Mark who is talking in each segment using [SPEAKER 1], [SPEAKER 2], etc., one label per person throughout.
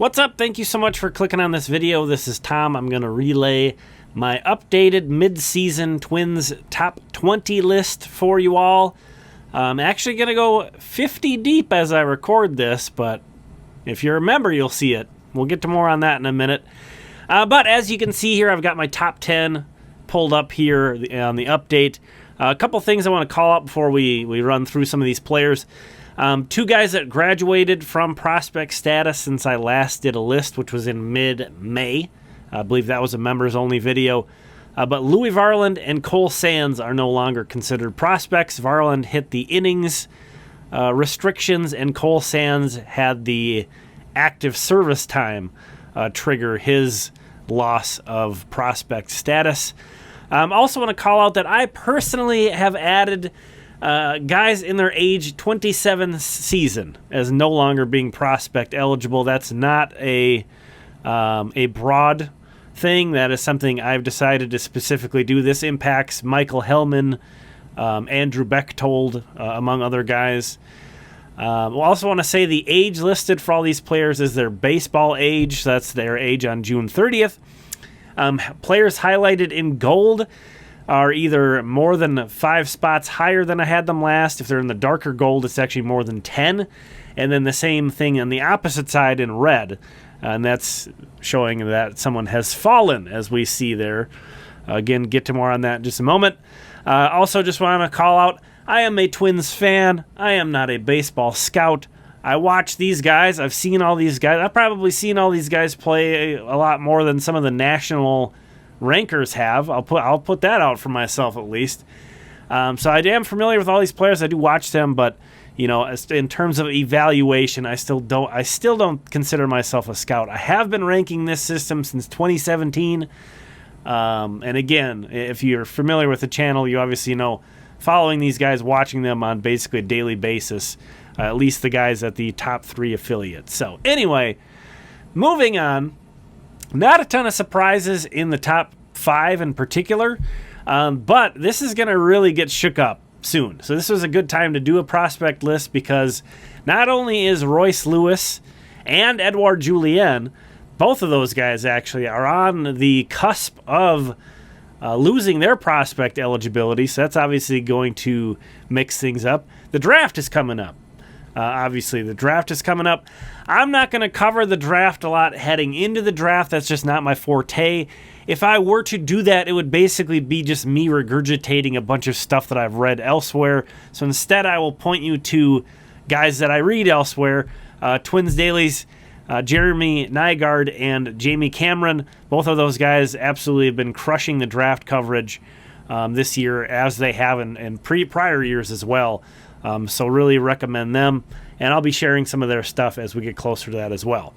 [SPEAKER 1] What's up? Thank you so much for clicking on this video. This is Tom. I'm going to relay my updated mid-season Twins top 20 list for you all. I'm actually going to go 50 deep as I record this, but if you remember, you'll see it. We'll get to more on that in a minute. But as you can see here, I've got my top 10 pulled up here on the update. A couple things I want to call out before we run through some of these players. Two guys that graduated from prospect status since I last did a list, which was in mid-May. I believe that was a members-only video. But Louis Varland and Cole Sands are no longer considered prospects. Varland hit the innings restrictions, and Cole Sands had the active service time trigger his loss of prospect status. Also want to call out that I personally have added guys in their age 27 season as no longer being prospect eligible. That's not a broad thing. That is something I've decided to specifically do. This impacts Michael Hellman, Andrew Bechtold, among other guys. We also want to say the age listed for all these players is their baseball age. So that's their age on June 30th. Players highlighted in gold are either more than 5 spots higher than I had them last. If they're in the darker gold, it's actually more than 10. And then the same thing on the opposite side in red. And that's showing that someone has fallen, as we see there. Again, get to more on that in just a moment. Also, just want to call out, I am a Twins fan. I am not a baseball scout. I watch these guys. I've seen all these guys. I've probably seen all these guys play a lot more than some of the national rankers have. I'll put that out for myself at least. So I am familiar with all these players. I do watch them, but you know, in terms of evaluation, I still don't consider myself a scout. I have been ranking this system since 2017. And again, if you're familiar with the channel, you obviously know following these guys, watching them on basically a daily basis, at least the guys at the top 3 affiliates. So anyway, moving on. Not a ton of surprises in the top 5 in particular, but this is going to really get shook up soon. So this was a good time to do a prospect list because not only is Royce Lewis and Edouard Julien, both of those guys actually are on the cusp of losing their prospect eligibility, so that's obviously going to mix things up. The draft is coming up. Obviously, the draft is coming up. I'm not going to cover the draft a lot heading into the draft. That's just not my forte. If I were to do that, it would basically be just me regurgitating a bunch of stuff that I've read elsewhere. So instead, I will point you to guys that I read elsewhere. Twins Daily's Jeremy Nygaard and Jamie Cameron. Both of those guys absolutely have been crushing the draft coverage this year, as they have in prior years as well. So really recommend them, and I'll be sharing some of their stuff as we get closer to that as well.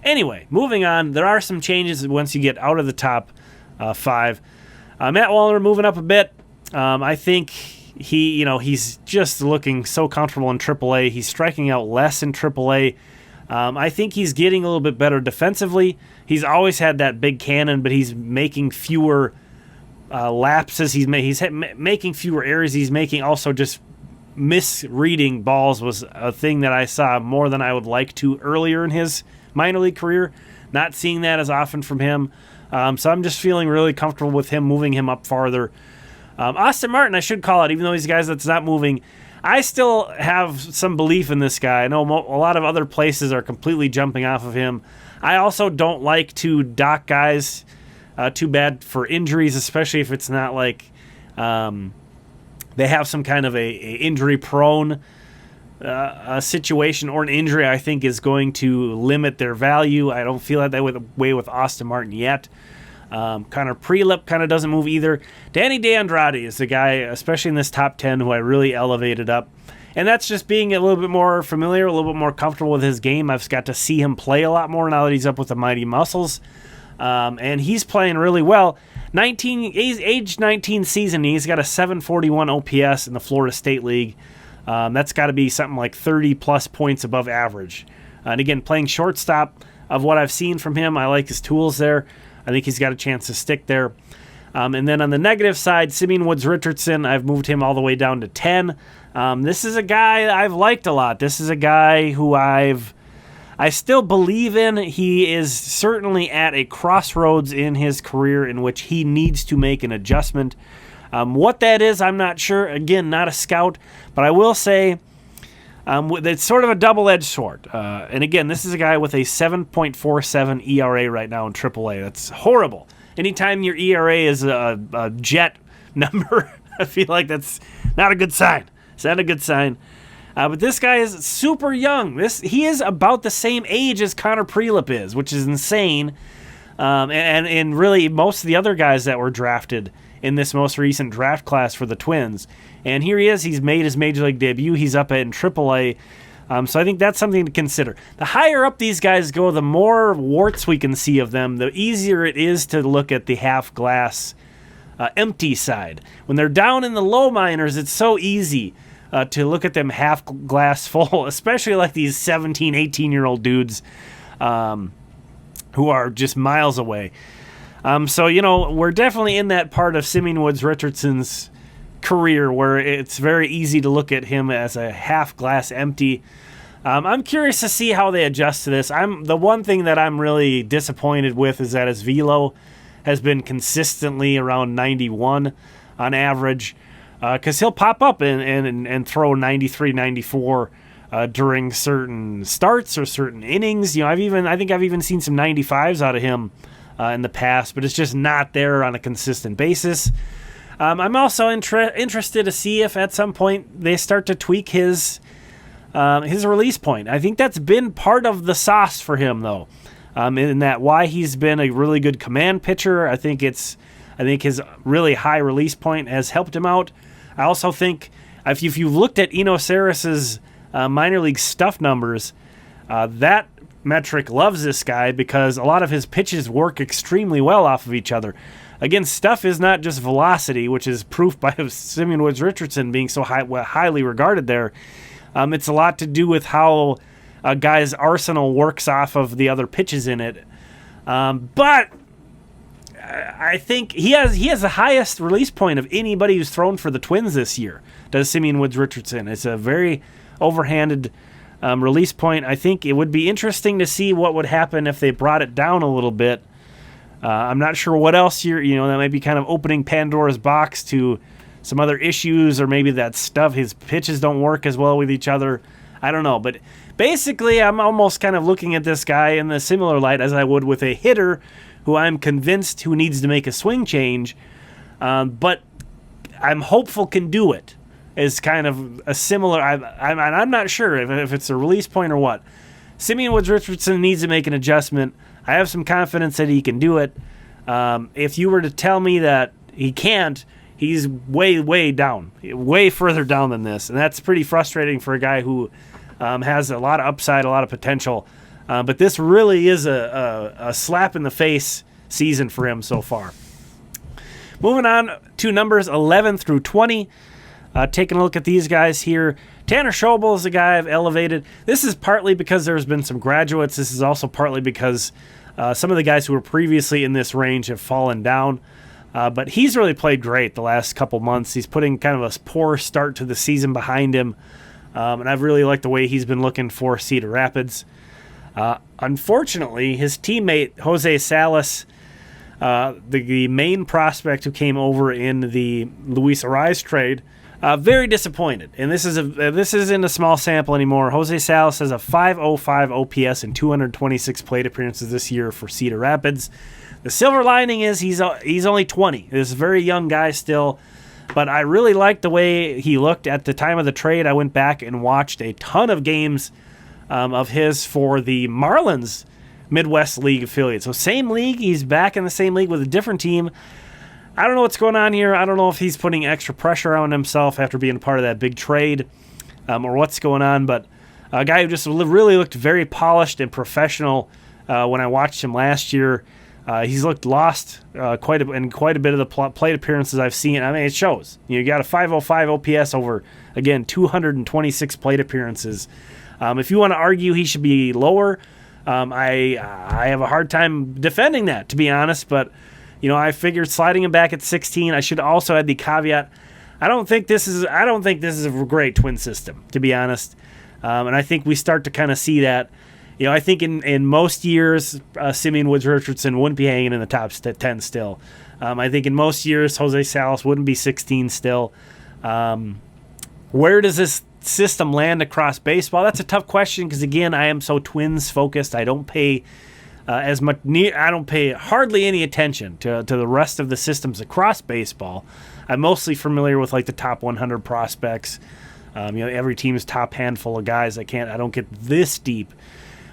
[SPEAKER 1] Anyway, moving on, there are some changes once you get out of the top 5. Matt Wallner moving up a bit. I think he's just looking so comfortable in AAA. He's striking out less in AAA. I think he's getting a little bit better defensively. He's always had that big cannon, but he's making fewer lapses. He's making fewer errors. He's making also just misreading balls was a thing that I saw more than I would like to earlier in his minor league career. Not seeing that as often from him. So I'm just feeling really comfortable with him, moving him up farther. Austin Martin, I should call out, even though he's a guy that's not moving, I still have some belief in this guy. I know a lot of other places are completely jumping off of him. I also don't like to dock guys too bad for injuries, especially if it's not like they have some kind of a injury-prone situation or an injury I think is going to limit their value. I don't feel that way with Austin Martin yet. Connor Prelip kind of doesn't move either. Danny DeAndrade is the guy, especially in this top 10, who I really elevated up. And that's just being a little bit more familiar, a little bit more comfortable with his game. I've got to see him play a lot more now that he's up with the Mighty Muscles. And he's playing really well. Age 19 season, he's got a 741 OPS in the Florida State League. That's got to be something like 30-plus points above average. And again, playing shortstop, of what I've seen from him, I like his tools there. I think he's got a chance to stick there. And then on the negative side, Simeon Woods Richardson, I've moved him all the way down to 10. This is a guy I've liked a lot. This is a guy who I've I still believe in. He is certainly at a crossroads in his career in which he needs to make an adjustment. What that is, I'm not sure. Again, not a scout, but I will say it's sort of a double-edged sword. And again, this is a guy with a 7.47 ERA right now in AAA. That's horrible. Anytime your ERA is a jet number, I feel like that's not a good sign. It's not a good sign. But this guy is super young. He is about the same age as Connor Prelip is, which is insane. And really most of the other guys that were drafted in this most recent draft class for the Twins. And here he is. He's made his Major League debut. He's up in AAA. So I think that's something to consider. The higher up these guys go, the more warts we can see of them, the easier it is to look at the half-glass empty side. When they're down in the low minors, it's so easy to look at them half-glass full, especially like these 17, 18-year-old dudes who are just miles away. So, we're definitely in that part of Simeon Woods Richardson's career where it's very easy to look at him as a half-glass empty. I'm curious to see how they adjust to this. The one thing that I'm really disappointed with is that his velo has been consistently around 91 on average, because he'll pop up and throw 93, 94 during certain starts or certain innings. I think I've even seen some 95s out of him in the past, but it's just not there on a consistent basis. I'm also interested to see if at some point they start to tweak his release point. I think that's been part of the sauce for him, though, in that why he's been a really good command pitcher. I think his really high release point has helped him out. I also think if you've looked at Eno Sarris's minor league stuff numbers, that metric loves this guy because a lot of his pitches work extremely well off of each other. Again, stuff is not just velocity, which is proof by Simeon Woods Richardson being so highly regarded there. It's a lot to do with how a guy's arsenal works off of the other pitches in it. But I think he has the highest release point of anybody who's thrown for the Twins this year, does Simeon Woods Richardson. It's a very overhanded release point. I think it would be interesting to see what would happen if they brought it down a little bit. I'm not sure what else that might be kind of opening Pandora's box to some other issues, or maybe that stuff, his pitches don't work as well with each other. I don't know. But basically, I'm almost kind of looking at this guy in the similar light as I would with a hitter who I'm convinced who needs to make a swing change, but I'm hopeful can do it. Is kind of a similar. I'm not sure if it's a release point or what. Simeon Woods Richardson needs to make an adjustment. I have some confidence that he can do it. If you were to tell me that he can't, he's way, way down, way further down than this, and that's pretty frustrating for a guy who has a lot of upside, a lot of potential. But this really is a slap in the face season for him so far. Moving on to numbers 11 through 20. Taking a look at these guys here. Tanner Schobel is a guy I've elevated. This is partly because there's been some graduates. This is also partly because some of the guys who were previously in this range have fallen down. But he's really played great the last couple months. He's putting kind of a poor start to the season behind him. And I've really liked the way he's been looking for Cedar Rapids. Unfortunately, his teammate, Jose Salas, the main prospect who came over in the Luis Arraez trade, very disappointed. And this isn't a small sample anymore. Jose Salas has a .505 OPS and 226 plate appearances this year for Cedar Rapids. The silver lining is he's only 20. He's a very young guy still. But I really liked the way he looked at the time of the trade. I went back and watched a ton of games of his for the Marlins Midwest League affiliate. So same league. He's back in the same league with a different team. I don't know what's going on here. I don't know if he's putting extra pressure on himself after being a part of that big trade or what's going on. But a guy who just really looked very polished and professional when I watched him last year. He's looked lost quite a bit of the plate appearances I've seen. I mean, it shows. You got a .505 OPS over, again, 226 plate appearances. If you want to argue he should be lower, I have a hard time defending that, to be honest. But I figured sliding him back at 16. I should also add the caveat. I don't think this is a great twin system, to be honest. And I think we start to kind of see that I think in most years, Simeon Woods Richardson wouldn't be hanging in the top 10 still. I think in most years, Jose Salas wouldn't be 16 still. Where does this system land across baseball? That's a tough question because, again, I am so Twins focused. I don't pay I don't pay hardly any attention to the rest of the systems across baseball. I'm mostly familiar with like the top 100 prospects. Every team's top handful of guys. I don't get this deep.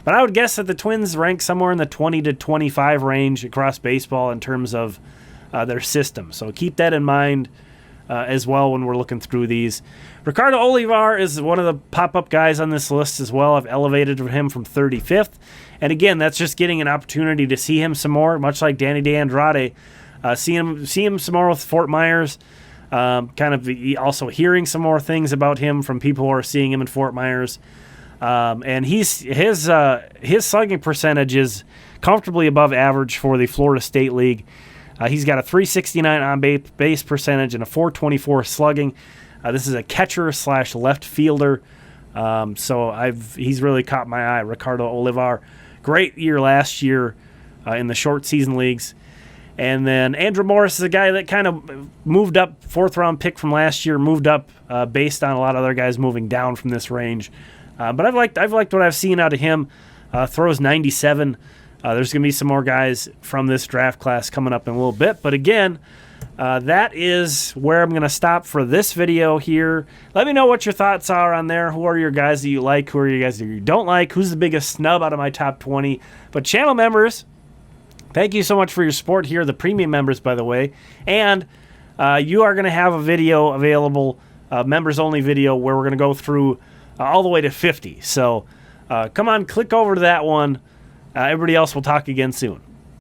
[SPEAKER 1] But I would guess that the Twins rank somewhere in the 20 to 25 range across baseball in terms of their system. So keep that in mind as well when we're looking through these. Ricardo Olivar is one of the pop-up guys on this list as well. I've elevated him from 35th. And again, that's just getting an opportunity to see him some more, much like Danny De Andrade. See him some more with Fort Myers. Also hearing some more things about him from people who are seeing him in Fort Myers. And his slugging percentage is comfortably above average for the Florida State League. He's got a 369 on-base percentage and a 424 slugging. This is a catcher/left fielder. He's really caught my eye. Ricardo Olivar, great year last year in the short season leagues. And then Andrew Morris is a guy that kind of moved up, 4th-round pick from last year, moved up based on a lot of other guys moving down from this range. But I've liked what I've seen out of him. Throws 97. There's going to be some more guys from this draft class coming up in a little bit. But again, that is where I'm going to stop for this video here. Let me know what your thoughts are on there. Who are your guys that you like? Who are your guys that you don't like? Who's the biggest snub out of my top 20? But channel members, thank you so much for your support here. The premium members, by the way. And you are going to have a video available, members-only video, where we're going to go through all the way to 50. So come on, click over to that one. Everybody else will talk again soon.